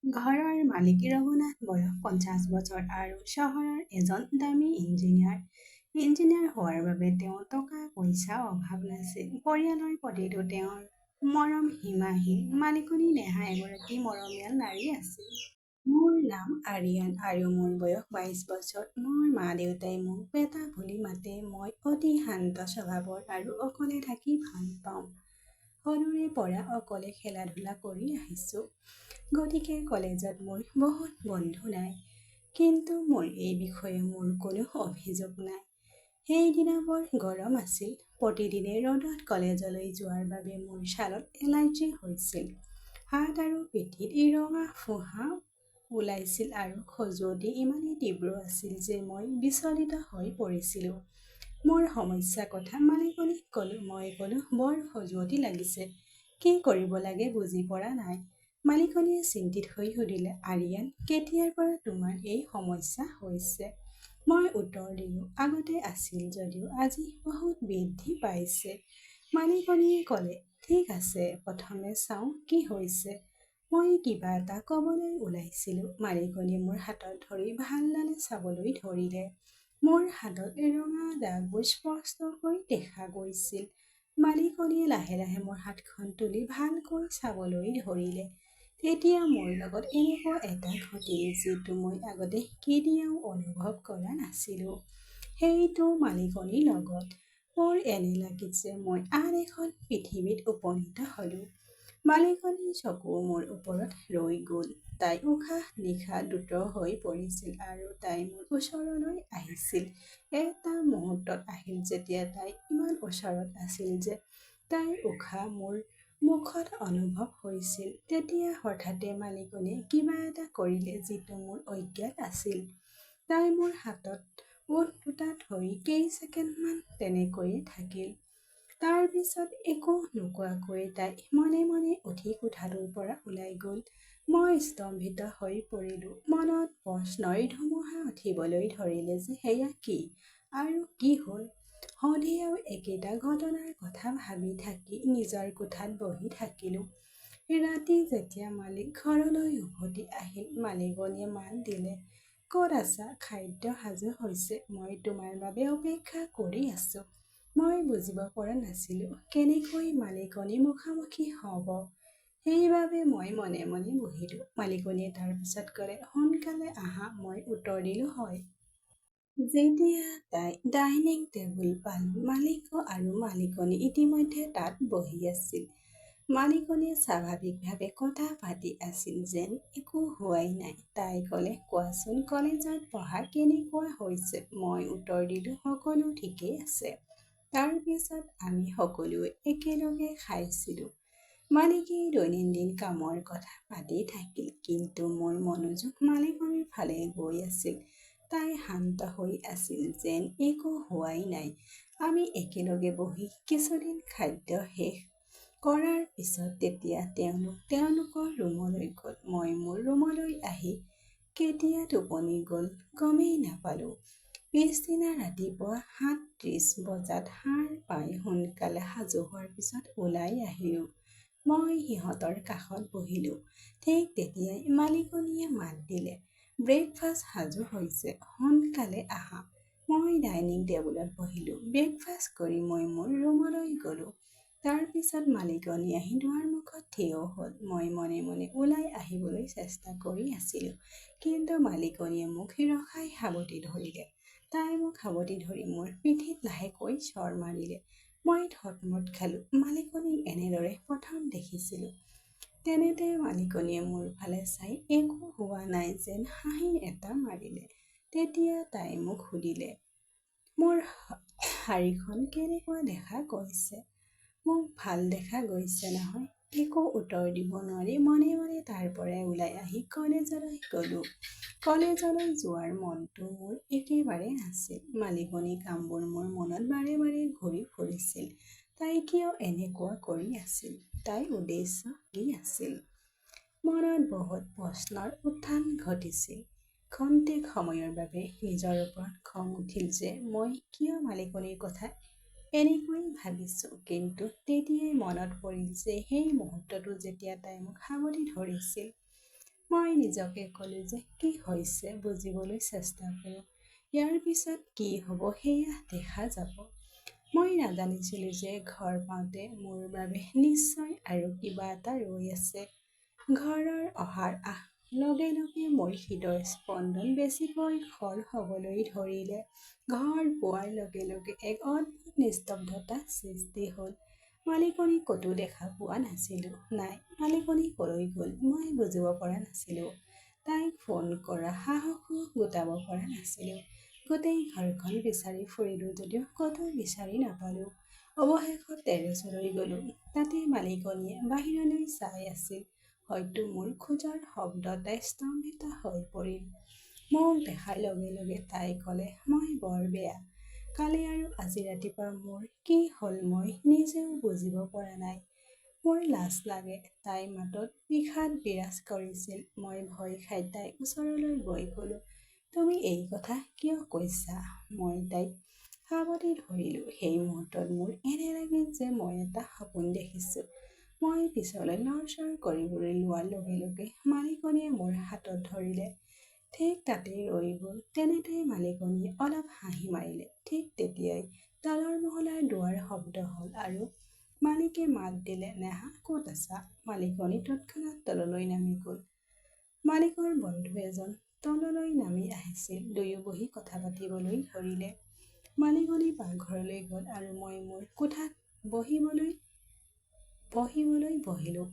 ঘৰৰ মালিক ৰঘুনাথ বয়স 50 বছৰ আৰু চহৰৰ এজন দামী ইঞ্জিনিয়াৰ। ইঞ্জিনিয়াৰ হোৱাৰ বাবে তেওঁৰ টকা পইচা অভাৱ নাছিল। পৰিয়ালৰ প্ৰতিটো তেওঁৰ মৰম সীমাহীন। মালিকনী নেহা এগৰাকী মৰমীয়াল নাৰী আছিল। মোৰ নাম আৰিয়ান আৰু মোৰ বয়স 22 বছৰ। মোৰ মা দেউতাই মোক বেটা বুলি মাতে। মই অতি শান্ত স্বভাৱৰ আৰু অকলে থাকি ভাল পাওঁ। সৰুৰে পৰা অকলে খেলা ধূলা কৰি আহিছোঁ। গতিকে কলেজত মোৰ বহুত বন্ধু নাই। কিন্তু মোৰ এই বিষয়ে মোৰ কোনো অভিযোগ নাই। সেইদিনা বৰ গৰম আছিল। প্ৰতিদিনে ৰ'দত কলেজলৈ যোৱাৰ বাবে মোৰ ছালত এলাৰ্জি হৈছিল। হাত আৰু পিঠিত ৰঙা ফোঁহা ওলাইছিল আৰু খজুৱতি ইমানেই তীব্ৰ আছিল যে মই বিচলিত হৈ পৰিছিলোঁ। মোৰ সমস্যাৰ কথা মালিকনীক ক'লো। মই ক'লো, বৰ খজুৱতি লাগিছে। কি কৰিব লাগে বুজি পৰা নাই। মালিকনীয়ে চিন্তিত হৈ সুধিলে, আৰিয়ান, কেতিয়াৰ পৰা তোমাৰ এই সমস্যা হৈছে? মই উত্তৰ দিলোঁ, আগতে আছিল যদিও আজি বহুত বৃদ্ধি পাইছে। মালিকনীয়ে ক'লে, ঠিক আছে, প্ৰথমে চাওঁ কি হৈছে। মই কিবা এটা ক'বলৈ ওলাইছিলোঁ। মালিকনীয়ে মোৰ হাতত ধৰি ভালদৰে চাবলৈ ধৰিলে। মোৰ হাতত ৰঙা দাগবোৰ স্পষ্টকৈ দেখা গৈছিল। মালিকনীয়ে লাহে লাহে মোৰ হাতখন তুলি ভালকৈ চাবলৈ ধৰিলে। তেতিয়া মোৰ লগত এনেকুৱা এটা ঘটিল যিটো মই আগতে কেতিয়াও অনুভৱ কৰা নাছিলোঁ। সেইটো মালিকনীৰ লগত। মোৰ এনে লাগিল যে মই আন এখন পৃথিৱীত উপনীত হ'লোঁ। মালিকনীৰ চকু মোৰ ওপৰত ৰৈ গ'ল। তাইৰ উশাহ নিশাহ দ্ৰুত হৈ পৰিছিল আৰু তাই মোৰ ওচৰলৈ আহিছিল। এটা মুহূৰ্তত আহিল যেতিয়া তাই ইমান ওচৰত আছিল যে তাইৰ উশাহ মোৰ মুখত অনুভৱ হৈছিল। তেতিয়া হঠাতে মালিকনীয়ে কিবা এটা কৰিলে যিটো মোৰ অজ্ঞাত আছিল। তাই মোৰ হাতত ওঠ দুটা ধৰি কেইছেকেণ্ডমান তেনেকৈয়ে থাকিল। তাৰ পিছত একো নোকোৱাকৈ তাই মনে মনে উঠি কোঠাটোৰ পৰা ওলাই গ'ল। মই স্তম্ভিত হৈ পৰিলোঁ। মনত প্ৰশ্নৰ ধুমুহা উঠিবলৈ ধৰিলে যে সেয়া কি আৰু কি হ'ল। সন্ধিয়াও একেটা ঘটনাৰ কথা ভাবি থাকি নিজৰ কোঠাত বহি থাকিলোঁ। ৰাতি যেতিয়া মালিক ঘৰলৈ উভতি আহিল, মালিকনীয়ে মাত দিলে, ক'ত আছা? খাদ্য সাজু হৈছে। মই তোমাৰ বাবে অপেক্ষা কৰি আছোঁ। মই বুজিব পৰা নাছিলোঁ কেনেকৈ মালিকনী মুখামুখি হ'ব। সেইবাবে মই মনে মনে বহিলোঁ। মালিকনীয়ে তাৰ পিছত ক'লে, সোনকালে আহা। মই উত্তৰ দিলোঁ, হয়। যেতিয়া তাই ডাইনিং টেবুল পালোঁ, মালিক আৰু মালিকনী ইতিমধ্যে তাত বহি আছিল। মালিকনীয়ে স্বাভাৱিকভাৱে কথা পাতি আছিল যেন একো হোৱাই নাই। তাই ক'লে, কোৱাচোন, কলেজত পঢ়া কেনেকুৱা হৈছে? মই উত্তৰ দিলোঁ, সকলো ঠিকেই আছে। তাৰ পিছত আমি সকলোৱে একেলগে খাইছিলোঁ। মালিকে দৈনন্দিন কামৰ কথা পাতি থাকিল, কিন্তু মোৰ মনোযোগ মালিকনীৰ ফালে গৈ আছিল। তাই শান্ত হৈ আছিল যেন একো হোৱাই নাই। আমি একেলগে বহি কিছুদিন খাদ্য শেষ কৰাৰ পিছত তেতিয়া তেওঁলোক তেওঁলোকৰ ৰুমলৈ গ'ল। মই মোৰ ৰুমলৈ আহি কেতিয়া টোপনি গ'ল গমেই নাপালোঁ। পিছদিনা ৰাতিপুৱা 7:30 বজাত সাৰ পাই সোনকালে সাজু হোৱাৰ পিছত ওলাই আহিলোঁ। মই সিহঁতৰ কাষত বহিলোঁ। ঠিক তেতিয়াই মালিকনীয়ে মাত দিলে, ব্ৰেকফাষ্ট সাজু হৈছে, সোনকালে আহা। মই ডাইনিং টেবুলত বহিলোঁ। ব্ৰেকফাষ্ট কৰি মই মোৰ ৰুমলৈ গ'লোঁ। তাৰ পিছত মালিকনী আহি দুৱাৰমুখত থিয় হ'ল। মই মনে মনে ওলাই আহিবলৈ চেষ্টা কৰি আছিলোঁ, কিন্তু মালিকনীয়ে মোক ৰখাই সাবটি ধৰিলে। তাই মোক সাবটি ধৰি মোৰ পিঠিত লাহেকৈ চৰ মাৰিলে। মই থতমত খালোঁ। মালিকনীক এনেদৰে প্ৰথম দেখিছিলোঁ। তেনেতে মালিকনীয়ে মোৰ ফালে চাই একো হোৱা নাই যেন হাঁহি এটা মাৰিলে। তেতিয়া তাই মোক সুধিলে, মোৰ শাৰীখন কেনেকুৱা দেখা গৈছে? মোক ভাল দেখা গৈছে নহয়। একো উত্তৰ দিব নোৱাৰি মনে মনে তাৰ পৰাই ওলাই আহি কলেজলৈ গ'লোঁ। কলেজলৈ যোৱাৰ মনটো মোৰ একেবাৰে নাছিল। মালিকনীৰ কামবোৰ মোৰ মনত বাৰে বাৰে ঘূৰি ফুৰিছিল। তাই কিয় এনেকুৱা কৰি আছিল? তাইৰ উদ্দেশ্য কি আছিল? মনত বহুত প্ৰশ্নৰ উত্থান ঘটিছিল। ক্ষন্তেক সময়ৰ বাবে নিজৰ ওপৰত খং উঠিল যে মই কিয় মালিকনীৰ কথা এনেকৈ ভাবিছোঁ। কিন্তু তেতিয়াই মনত পৰিল যে সেই মুহূৰ্তটো যেতিয়া তাই মোক সাবটি ধৰিছিল, মই নিজকে ক'লো যে কি হৈছে বুজিবলৈ চেষ্টা কৰোঁ। ইয়াৰ পিছত কি হ'ব সেয়া দেখা যাব। মই নাজানিছিলোঁ যে ঘৰ পাওঁতে মোৰ বাবে নিশ্চয় আৰু কিবা এটা ৰৈ আছে। ঘৰৰ অহাৰ লগে লগে মোৰ হৃদয়ৰ স্পন্দন বেছিকৈ খৰ হ'বলৈ ধৰিলে। ঘৰ পোৱাৰ লগে লগে এক অদ্ভুত নিস্তব্ধতা সৃষ্টি হ'ল। মালিকনী ক'তো দেখা পোৱা নাছিলোঁ। নাই, মালিকনী ক'লৈ গ'ল মই বুজিব পৰা নাছিলোঁ। তাইক ফোন কৰা সাহসো গোটাব পৰা নাছিলোঁ। গোটেই ঘৰখন বিচাৰি ফুৰিলোঁ যদিও ক'তো বিচাৰি নাপালোঁ। অৱশেষত টেৰেছলৈ গ'লোঁ। তাতে মালিকনীয়ে বাহিৰলৈ চাই আছিল। হয়তো মোৰ খোজৰ শব্দত তাই স্তম্ভিত হৈ পৰিল। মোক দেখাৰ লগে লগে তাই ক'লে, মই বৰ বেয়া। কালি আৰু আজি ৰাতিপুৱা মোৰ কি হ'ল মই নিজেও বুজিব পৰা নাই। মোৰ লাজ লাগে। তাইৰ মাতত বিষাদ বিৰাজ কৰিছিল। মই ভয় খাই তাইৰ ওচৰলৈ গৈ ক'লো, তুমি এই কথা কিয় কৈছা? মই তাইক সাৱটি ধৰিলোঁ। সেই মুহূৰ্তত মোৰ এনে লাগিল যে মই এটা সপোন দেখিছোঁ। মই পিছলৈ লৰচৰ কৰিবলৈ লোৱাৰ লগে লগে মালিকনীয়ে মোৰ হাতত ধৰিলে। ঠিক তাতেই ৰৈ গ'ল। তেনেতে মালিকনীয়ে অলপ হাঁহি মাৰিলে। ঠিক তেতিয়াই তলৰ মহলাৰ দুৱাৰ শব্দ হ'ল আৰু মালিকে মাত দিলে, নেহা ক'ত আছা? মালিকনী তৎক্ষণাত তললৈ নামি গ'ল। মালিকৰ বন্ধু এজন তললৈ নামি আহিছিল। দুয়ো বহি কথা পাতিবলৈ ধৰিলে। মালিকনী পাকঘৰলৈ গ'ল আৰু মই মোৰ কোঠাত বহিবলৈ বহিলোঁ।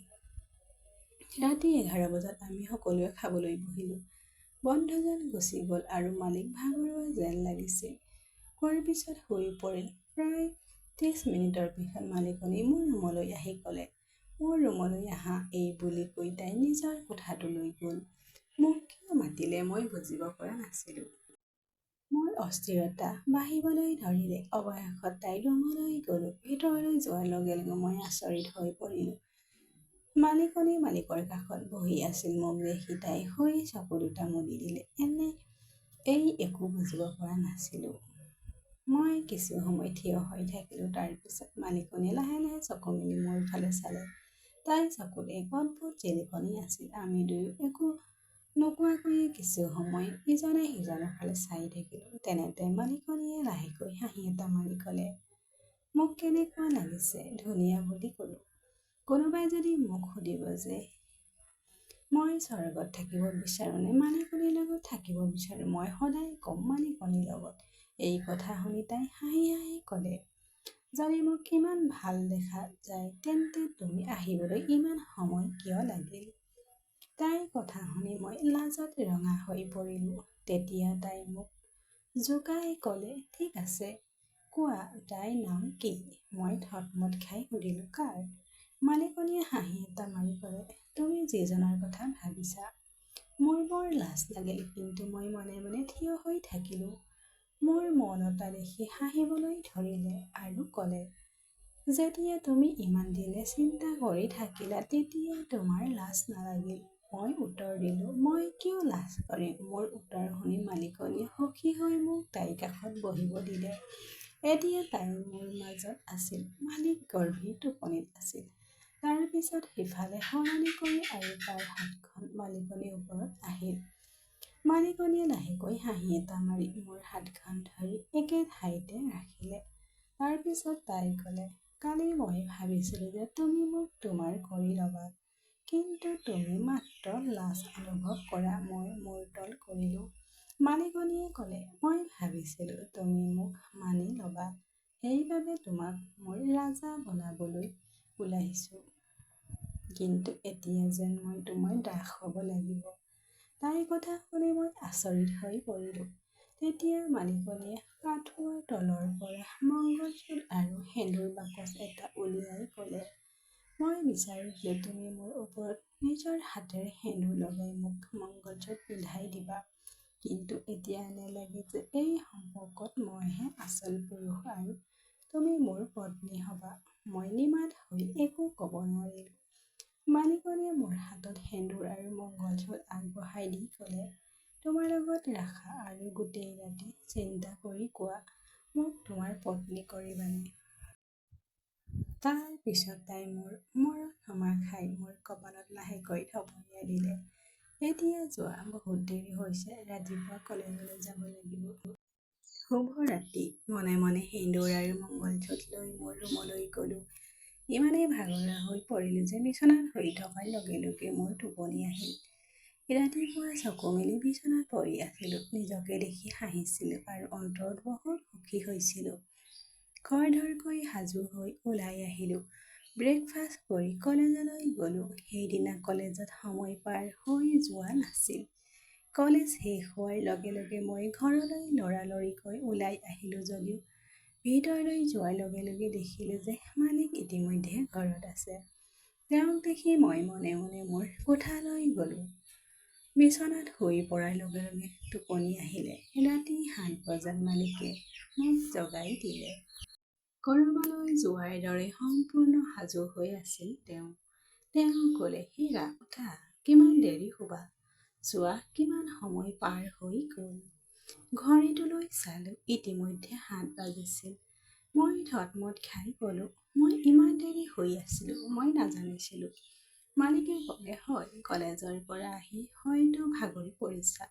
ৰাতি 11 বজাত আমি সকলোৱে খাবলৈ বহিলোঁ। বন্ধুজন গুচি গ'ল আৰু মালিক ভাগৰুৱা যেন লাগিছিল। খোৱাৰ পিছত শুই পৰিল। প্ৰায় 30 মিনিটৰ পিছত মালিকনী মোৰ ৰুমলৈ আহি ক'লে, মোৰ ৰুমলৈ আহা। এই বুলি কৈ তাই নিজৰ কোঠাটোলৈ গ'ল। মোক কিয় মাতিলে মই বুজিব পৰা নাছিলোঁ। মোৰ অস্থিৰতা বাঢ়িবলৈ ধৰিলে। অৱশেষত তাইৰ ৰুমলৈ গ'লোঁ। ভিতৰলৈ যোৱাৰ লগে লগে মই আচৰিত হৈ পৰিলোঁ। মালিকনী মালিকৰ কাষত বহি আছিল। মোক দেখি তাই শুই চকু দুটা মুদি দিলে। এই একো বুজিব পৰা নাছিলোঁ। মই কিছু সময় থিয় হৈ থাকিলোঁ। তাৰ পিছত মালিকনীয়ে লাহে লাহে চকু মেলি মোৰ ফালে চালে। তাইৰ চকুত এক অদ্ভুত জিলিকনি আছিল। আমি দুয়ো একো নোকোৱাকৈয়ে কিছু সময় ইজনে সিজনৰ ফালে চাই থাকিলোঁ। তেনেতে মালিকনীয়ে লাহেকৈ হাঁহি এটা মাৰি ক'লে, মোক কেনেকুৱা লাগিছে? ধুনীয়া বুলি ক'লোঁ। কোনোবাই যদি মোক সুধিব যে মই স্বৰ্গত থাকিব বিচাৰোঁ নে মালিকনীৰ লগত থাকিব বিচাৰোঁ, মই সদায় ক'ম মালিকনীৰ লগত। এই কথা শুনি তাই হাঁহি হাঁহি ক'লে, যদি মোক ইমান ভাল দেখা যায় তেন্তে তুমি আহিবলৈ ইমান সময় কিয় লাগিল? তাইৰ কথা শুনি মই লাজত ৰঙা হৈ পৰিলোঁ। তেতিয়া তাই মোক জোকাই ক'লে, ঠিক আছে, কোৱা তাইৰ নাম কি? মই থতমত খাই সুধিলোঁ, কাৰ? মালিকনীয়ে হাঁহি এটা মাৰি ক'লে, তুমি যিজনৰ কথা ভাবিছা। মোৰ বৰ লাজ লাগিল, কিন্তু মই মনে মনে থিয় হৈ থাকিলোঁ। মোৰ মৌনতা দেখি হাঁহিবলৈ ধৰিলে আৰু ক'লে, যেতিয়া তুমি ইমান দিনে চিন্তা কৰি থাকিলা তেতিয়া তোমাৰ লাজ নালাগিল? মই উত্তৰ দিলোঁ, মই কিয় লাজ কৰিম? মোৰ উত্তৰ শুনি মালিকনীয়ে সুখী হৈ মোক তাইৰ কাষত বহিব দিলে। এতিয়া তাই মোৰ মাজত আছিল। মালিক গভীৰ টোপনিত আছিল। তাৰ পিছত সিফালে সলনি কৰি আৰু তাইৰ হাতখন মালিকনীৰ ওপৰত আহিল। মালিকনীয়ে লাহেকৈ হাঁহি এটা মাৰি মোৰ হাতখন ধৰি একে ঠাইতে ৰাখিলে। তাৰ পিছত তাই ক'লে, কালি মই ভাবিছিলোঁ যে তুমি মোক তোমাৰ কৰি ল'বা, কিন্তু তুমি মাত্ৰ লাজ অনুভৱ কৰা। মই মূৰ তল কৰিলোঁ। মালিকনীয়ে ক'লে, মই ভাবিছিলোঁ তুমি মোক মানি ল'বা। সেইবাবে তোমাক মোৰ ৰাজা বনাবলৈ ওলাইছোঁ। কিন্তু এতিয়া যেন মই তোমাৰ দাস হ'ব লাগিব। তাইৰ কথা শুনি মই আচৰিত হৈ পৰিলোঁ। তেতিয়া মালিকনীয়ে কাঠুৱাৰ তলৰ পৰা মংগলসূত্ৰ আৰু সেন্দুৰ বাকচ এটা উলিয়াই ক'লে, মই বিচাৰোঁ যে তুমি মোৰ ওপৰত নিজৰ হাতেৰে সেন্দুৰ লগাই মোক মংগলসূত্ৰ পিন্ধাই দিবা। কিন্তু এতিয়া এনে লাগে যে এই সম্পৰ্কত মইহে আচল পুৰুষ আৰু তুমি মোৰ পত্নী হ'বা। মই নিমাত হৈ একো ক'ব নোৱাৰিলোঁ। মালিকনীয়ে মোৰ হাতত সেন্দুৰ আৰু মংগলসূত্ৰ আগবঢ়াই দি ক'লে, তোমাৰ লগত ৰাখা আৰু গোটেই ৰাতি চিন্তা কৰি কোৱা, মোক তোমাৰ পত্নী কৰিবানে? তাৰ পিছত তাই মোৰ মূৰত চুমা খাই মোৰ কপালত লাহেকৈ থপনিয়াই দিলে। এতিয়া যোৱা বহুত দেৰি হৈছে, ৰাতিপুৱা কলেজলৈ যাব লাগিব। শুভ ৰাতি। মনে মনে সেন্দুৰ আৰু মংগলচূত লৈ মোৰ ৰুমলৈ গ'লো। ইমানেই ভাগৰুৱা হৈ পৰিলো যে বিচনাত শুই থকাৰ লগে লগে মোৰ টোপনি আহিল। ৰাতিপুৱা চকু মেলি বিচনাত পৰি আছিলো। নিজকে দেখি হাঁহিছিলো আৰু অন্তৰত বহুত সুখী হৈছিলো। খৰধৰকৈ সাজু হৈ ওলাই আহিলো। ব্ৰেকফাষ্ট কৰি কলেজলৈ গ'লো। সেইদিনা কলেজত সময় পাৰ হৈ যোৱা নাছিল। কলেজ শেষ হোৱাৰ লগে লগে মই ঘৰলৈ লৰালৰিকৈ ওলাই আহিলো যদিও ভিতৰলৈ যোৱাৰ লগে লগে দেখিলো যে মালিক ইতিমধ্যে ঘৰত আছে। তেওঁক দেখি মই মনে মনে মোৰ কোঠালৈ গ'লো। বিচনাত শুই পৰাৰ লগে লগে টোপনি আহিলে। ৰাতি ৭ বজাত মালিকে মোক জগাই দিলে। কৰবালৈ যোৱাৰ দৰে সম্পূৰ্ণ সাজু হৈ আছিল তেওঁ। তেওঁ ক'লে, "হীৰা, উঠা, কিমান দেৰি শুবা? চোৱা কিমান সময় পাৰ হৈ গ'ল।" ঘড়ীটোলৈ চালো, ইতিমধ্যে ৭ বাজিছিল। মই থতমত খাই ক'লো, "মই ইমান দেৰি শুই আছিলো, মই নাজানিছিলো।" মালিকে ক'লে, "হয়, কলেজৰ পৰা আহি হয়তো ভাগৰি পৰিছা।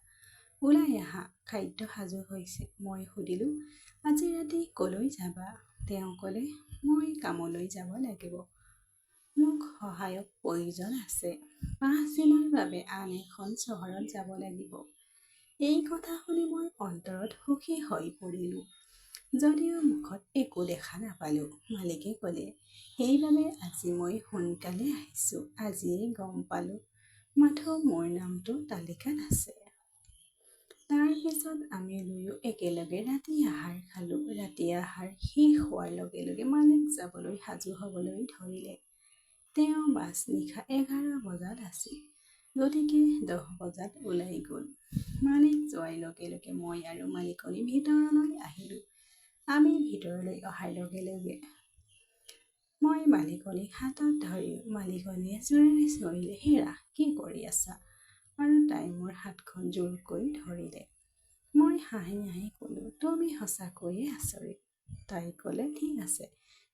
ওলাই আহা, খাদ্য সাজু হৈছে।" মই সুধিলো, "আজি ৰাতি কলৈ যাবা?" তেওঁ ক'লে, "মই কামলৈ যাব লাগিব। মোক সহায়ক প্ৰয়োজন আছে। ৫ দিনৰ বাবে আন এখন চহৰত যাব লাগিব।" এই কথা শুনি মই অন্তৰত সুখী হৈ পৰিলো। যদিও মুখত একো দেখা নাপালো। মালিকে ক'লে, "সেইবাবে আজি মই সোনকালে আহিছো। আজিয়ে গম পালো মাথো মোৰ নামটো তালিকাত আছে।" তাৰ পিছত আমি দুয়ো একেলগে ৰাতি আহাৰ খালো। ৰাতি আহাৰ শেষ হোৱাৰ লগে লগে মালিক যাবলৈ সাজু হ'বলৈ ধৰিলে। তেওঁ বাছ নিশা ১১ বজাত আছিল। গতিকে ১০ বজাত ওলাই গ'ল। মালিক যোৱাৰ লগে লগে মই আৰু মালিকনী ভিতৰলৈ আহিলো। আমি ভিতৰলৈ অহাৰ লগে লগে মই মালিকনীক হাতত ধৰিলো। মালিকনীয়ে জোৰেৰে চিঞৰিলে, "হীৰা, কি কৰি আছা?" আৰু তাই মোৰ হাতখন জোৰকৈ ধৰিলে। মই হাঁহি হাঁহি ক'লো, "তুমি সঁচাকৈয়ে আচৰিত।" তাই ক'লে, "ঠিক আছে,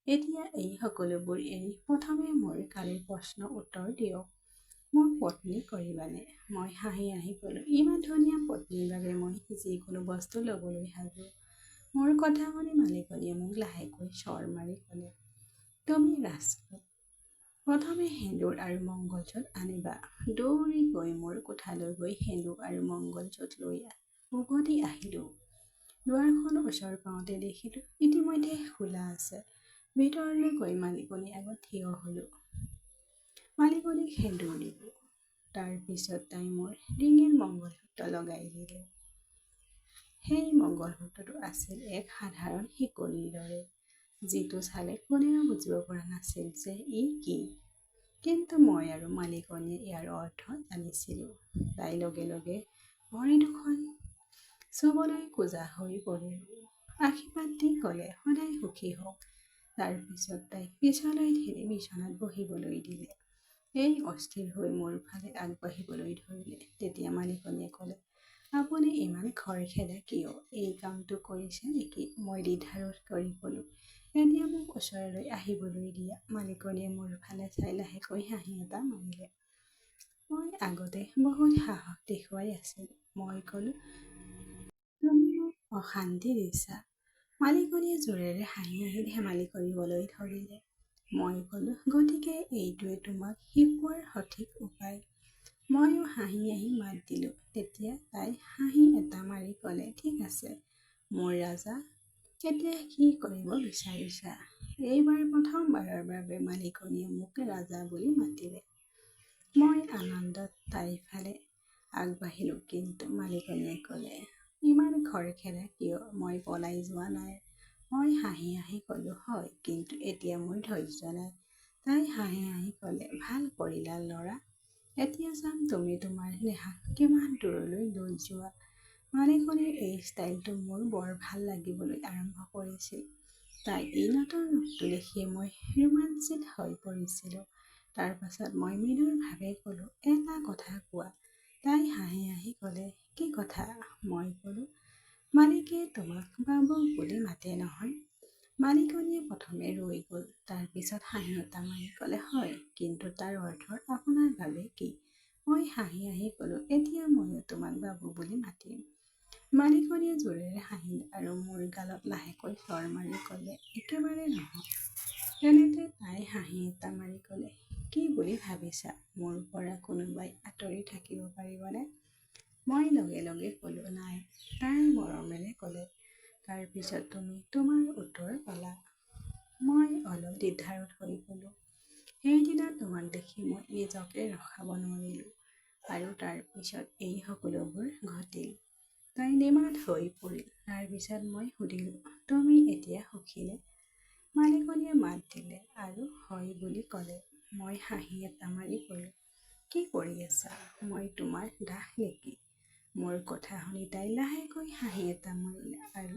এতিয়া এই সকলোবোৰ এৰি প্ৰথমে মোৰ কালিৰ প্ৰশ্নৰ উত্তৰ দিয়ক। মোক পত্নী কৰিবানে?" মই হাঁহি হাঁহি ক'লো, "ইমান ধুনীয়া পত্নীৰ বাবে মই যিকোনো বস্তু ল'বলৈ সাজু।" মোৰ কথা শুনি মালিকনীয়ে মোক লাহেকৈ চৰ মাৰি ক'লে, "তুমি ৰাজপুত। প্ৰথমে সেন্দুৰ আৰু মংগলচূত আনিবা।" দৌৰি গৈ মোৰ কোঠালৈ গৈ সেন্দুৰ আৰু মংগলচূত লৈ উভতি আহিলো। দুৱাৰখন ওচৰ পাওঁতে দেখিলো ইতিমধ্যে খোলা আছে। ভিতৰলৈ গৈ মালিকনীৰ আগত থিয় হ'লো। মালিকনীক সেন্দুৰ দিলো। তাৰ পিছত তাই মোৰ ডিঙিত মংগলসূত্ৰ লগাই দিলে। সেই মংগলসূত্ৰটো আছিল এক সাধাৰণ শিকলিৰ দৰে, যিটো চালে কোনেও বুজিব পৰা নাছিল যে ই কি। কিন্তু মই আৰু মালিকনীয়ে ইয়াৰ অৰ্থ জানিছিলো। তাই লগে লগে ভৰি দুখন চুবলৈ কোজা হৈ পৰিলো। আশীৰ্বাদ দি ক'লে, "সদায় সুখী হওক।" তাৰ পিছত তাইক পিছলৈ ঠেলি বিচনাত বহিবলৈ দিলে। এই অস্থিৰ হৈ মোৰ ফালে আগবাঢ়িবলৈ ধৰিলে। তেতিয়া মালিকনীয়ে ক'লে, "আপুনি ইমান খৰখেদা কিয়? এই কামটো কৰিছে নেকি?" মই দ্বিধাবোধ কৰি ক'লো, "এতিয়া মোক ওচৰলৈ আহিবলৈ দিয়া।" মালিকনীয়ে মোৰ ফালে চাই লাহেকৈ হাঁহি এটা মাৰিলে। মই আগতে বহুত সাহস দেখুৱাই আছিলো। মই ক'লো, "তুমি মোক অশান্তি দিছা।" মালিকনীয়ে জোৰেৰে হাঁহি হাঁহি ধেমালি কৰিবলৈ ধৰিলে। মই ক'লো, "গতিকে এইটোৱে তোমাক শিকোৱাৰ সঠিক উপায়।" ময়ো হাঁহি হাঁহি মাত দিলো। তেতিয়া তাই হাঁহি এটা মাৰি ক'লে, "ঠিক আছে মোৰ ৰাজা, এতিয়া কি কৰিব বিচাৰিছা?" এইবাৰ প্ৰথমবাৰৰ বাবে মালিকনীয়ে মোক ৰাজা বুলি মাতিলে। মই আনন্দত তাইৰ ফালে আগবাঢ়িলো। কিন্তু মালিকনীয়ে ক'লে, "ইমান খৰখেদা কিয়? মই পলাই যোৱা নাই।" মই হাঁহি হাঁহি ক'লো, "হয়, কিন্তু এতিয়া মোৰ ধৈৰ্য নাই।" তাই হাঁহি হাঁহি ক'লে, "ভাল কৰিলা ল'ৰা। এতিয়া চাম তুমি তোমাৰ দেহাক কিমান দূৰলৈ লৈ যোৱা।" মালিকনীৰ এই ষ্টাইলটো মোৰ বৰ ভাল লাগিবলৈ আৰম্ভ কৰিছিল। তাইৰ এই নতুন ৰূপটো দেখি মই ৰোমাঞ্চিত হৈ পৰিছিলো। তাৰ পাছত মই মৃদুৰভাৱে ক'লো, "এটা কথা কোৱা।" তাই হাঁহি হাঁহি ক'লে, "কি কথা?" মই ক'লো, "মালিকে তোমাক বাবু বুলি মাতে নহয়?" মালিকনীয়ে প্ৰথমে ৰৈ গ'ল। তাৰ পিছত হাঁহি এটা মাৰি ক'লে, "হয়, কিন্তু তাৰ অৰ্থ আপোনাৰ বাবে কি?" মই হাঁহি হাঁহি ক'লোঁ, এতিয়া ময়ো তোমাক বাবু বুলি মাতিম। মালিকনীয়ে জোৰেৰে হাঁহিলে আৰু মোৰ গালত লাহেকৈ চৰ মাৰি ক'লে, একেবাৰে নহয়। তেনেতে তাই হাঁহি এটা মাৰি ক'লে, কি বুলি ভাবিছা? মোৰ পৰা কোনোবাই আঁতৰি থাকিব পাৰিবনে? মই লগে লগে ক'লোঁ, নাই। তাই মৰমেৰে ক'লে, তাৰ পিছত তুমি তোমাৰ উত্তৰ পালা। মই অলপ দ্বিধাৰত হৈ ক'লোঁ, সেইদিনা তোমাক দেখি মই নিজকে ৰখাব নোৱাৰিলোঁ আৰু তাৰ পিছত এই সকলোবোৰ ঘটিল। তাই নিমাত হৈ পৰিল। তাৰ পিছত মই সুধিলোঁ, তুমি এতিয়া সুখীনে? মালিকনীয়ে মাত দিলে আৰু হয় বুলি ক'লে। মই হাঁহি এটা মাৰি ক'লোঁ, কি কৰি আছা? মই তোমাৰ দাস নেকি? মোৰ কথা শুনি তাই লাহেকৈ হাঁহি এটা মাৰিলে আৰু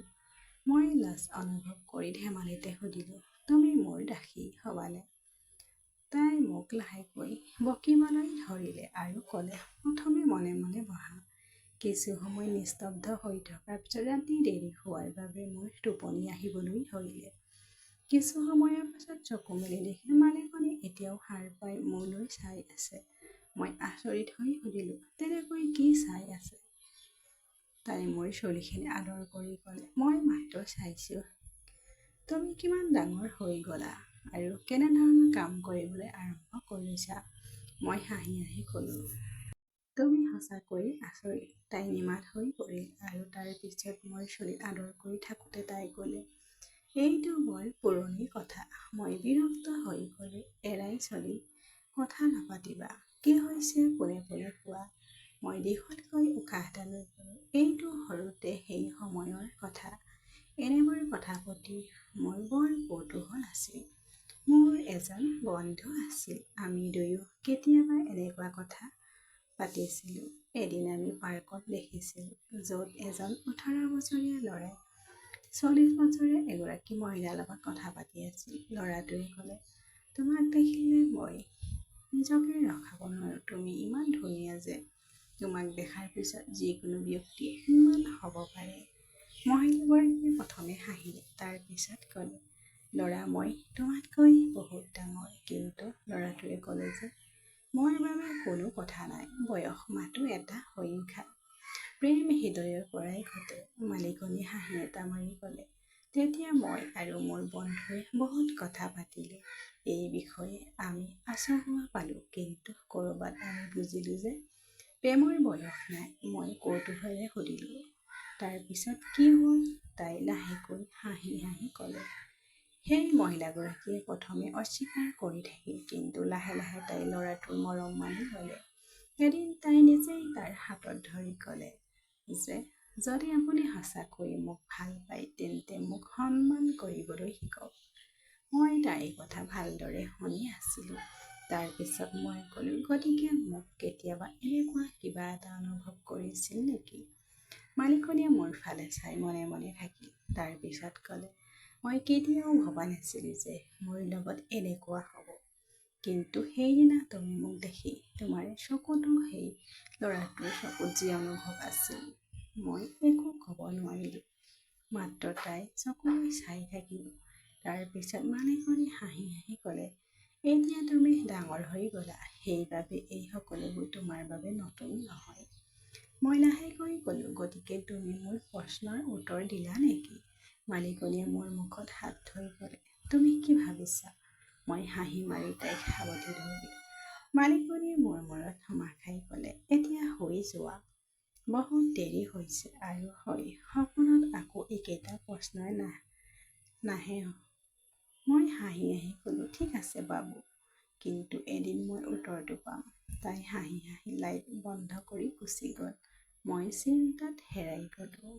মই লাজ অনুভৱ কৰি ধেমালিতে সুধিলোঁ, তুমি মোৰ দাসী হবানে? তাই মোক লাহেকৈ বকিবলৈ ধৰিলে আৰু ক'লে, প্ৰথমে মনে মনে বহা। কিছু সময় নিস্তব্ধ হৈ থকাৰ পিছত ৰাতি দেৰি হোৱাৰ বাবে মোৰ টোপনি আহিবলৈ ধৰিলে। কিছু সময়ৰ পাছত চকু মেলি দেখিলোঁ মালিকনী এতিয়াও সাৰ পাই মোলৈ চাই আছে। মই আচৰিত হৈ সুধিলোঁ, তেনেকৈ কি চাই আছে? তাই মোৰ চুলিখিনি আদৰ কৰি ক'লে, মই মাত্ৰ চাইছোঁ তুমি কিমান ডাঙৰ হৈ গ'লা আৰু কেনেধৰণৰ কাম কৰিবলৈ আৰম্ভ কৰিছা। মই হাঁহি হাঁহি ক'লোঁ, তুমি সঁচাকৈ আচৰিত। তাই নিমাত হৈ পৰিল আৰু তাৰ পিছত মোৰ চুলিত আদৰ কৰি থাকোঁতে তাই ক'লে, এইটো বৰ পুৰণি কথা। মই বিৰক্ত হৈ ক'লোঁ, এৰাই চলি কথা নাপাতিবা। কি হৈছে পোনে পোনে কোৱা। মই দীঘলকৈ উশাহ এটা লৈ ক'লোঁ, এইটো সৰুতে সেই সময়ৰ কথা। এনেবোৰ কথা প্ৰতি মোৰ বৰ কৌতূহল আছিল। মোৰ এজন বন্ধু আছিল। আমি দুয়ো কেতিয়াবা এনেকুৱা কথা পাতিছিলোঁ। এদিন আমি পাৰ্কত দেখিছিলোঁ, য'ত এজন 18 বছৰীয়া ল'ৰাই 40 বছৰীয়া এগৰাকী মহিলাৰ লগত কথা পাতি আছিল। ল'ৰাটোৱে ক'লে, তোমাক দেখিলে মই নিজকে ৰখাব নোৱাৰোঁ। তুমি ইমান ধুনীয়া যে তোমাক দেখাৰ পিছত যিকোনো ব্যক্তিয়ে ইমান হ'ব পাৰে। মহিলাগৰাকীয়ে প্ৰথমে হাঁহিলে, তাৰ পিছত ক'লে, ল'ৰা, মই তোমাতকৈ বহুত ডাঙৰ। কিন্তু ল'ৰাটোৱে ক'লে যে মোৰ বাবে কোনো কথা নাই, বয়স মাথো এটা সংখ্যা। প্ৰেম হৃদয়ৰ পৰাই ঘটে। মালিকনীয়ে হাঁহি এটা মাৰি ক'লে, তেতিয়া মই আৰু মোৰ বন্ধুৱে বহুত কথা পাতিলোঁ এই বিষয়ে। আমি আচহুৱা পালোঁ, কিন্তু ক'ৰবাত আমি বুজিলোঁ যে প্ৰেমৰ বয়স নাই। মই কৌতূহলেৰে সুধিলোঁ, তাৰ পিছত কি হ'ল? তাই লাহেকৈ হাঁহি হাঁহি ক'লে, সেই মহিলাগৰাকীয়ে প্ৰথমে অস্বীকাৰ কৰি থাকিল, কিন্তু লাহে লাহে তাই ল'ৰাটোৰ মৰম মানি ল'লে। এদিন তাই নিজেই তাৰ হাতত ধৰি ক'লে যে যদি আপুনি সঁচাকৈ মোক ভাল পায় তেন্তে মোক সন্মান কৰিবলৈ শিকক। মই তাইৰ কথা ভালদৰে শুনি আছিলোঁ। তাৰ পিছত মই ক'লোঁ, গতিকে মোক কেতিয়াবা এনেকুৱা কিবা এটা অনুভৱ কৰিছিল নেকি? মালিকনীয়ে মোৰ ফালে চাই মনে মনে থাকিল। তাৰ পিছত ক'লে, মই কেতিয়াও ভবা নাছিলোঁ যে মোৰ লগত এনেকুৱা হ'ব। কিন্তু সেইদিনা তুমি মোক দেখি তোমাৰ চকুতো সেই ল'ৰাটোৰ চকুত যি অনুভৱ আছিল, মই একো ক'ব নোৱাৰিলোঁ। মাত্ৰ তাই চকুলৈ চাই থাকিলোঁ। তাৰ পিছত মালিকনীয়ে হাঁহি হাঁহি ক'লে, এতিয়া তুমি ডাঙৰ হৈ গ'লা, সেইবাবে এই সকলোবোৰ তোমাৰ বাবে নতুন নহয়। মই লাহেকৈ ক'লোঁ, গতিকে তুমি মোৰ প্ৰশ্নৰ উত্তৰ দিলা নেকি? মালিকনীয়ে মোৰ মুখত হাত থৈ ক'লে, তুমি কি ভাবিছা? মই হাঁহি মাৰি তাইক সাৱটি ধৰিলোঁ। মালিকনীয়ে মোৰ মূৰত চুমা খাই ক'লে, এতিয়া শুই যোৱা। বহুত দেৰি হৈছে আৰু হয়, সপোনত আকৌ একেটা প্ৰশ্নই নাহে। মই হাঁহি হাঁহি ক'লোঁ, ঠিক আছে বাবু, কিন্তু এদিন মই উত্তৰটো পাম। তাই হাঁহি হাঁহি লাইট বন্ধ কৰি গুচি গ'ল। মই চিন্তাত হেৰাই গ'লোঁ।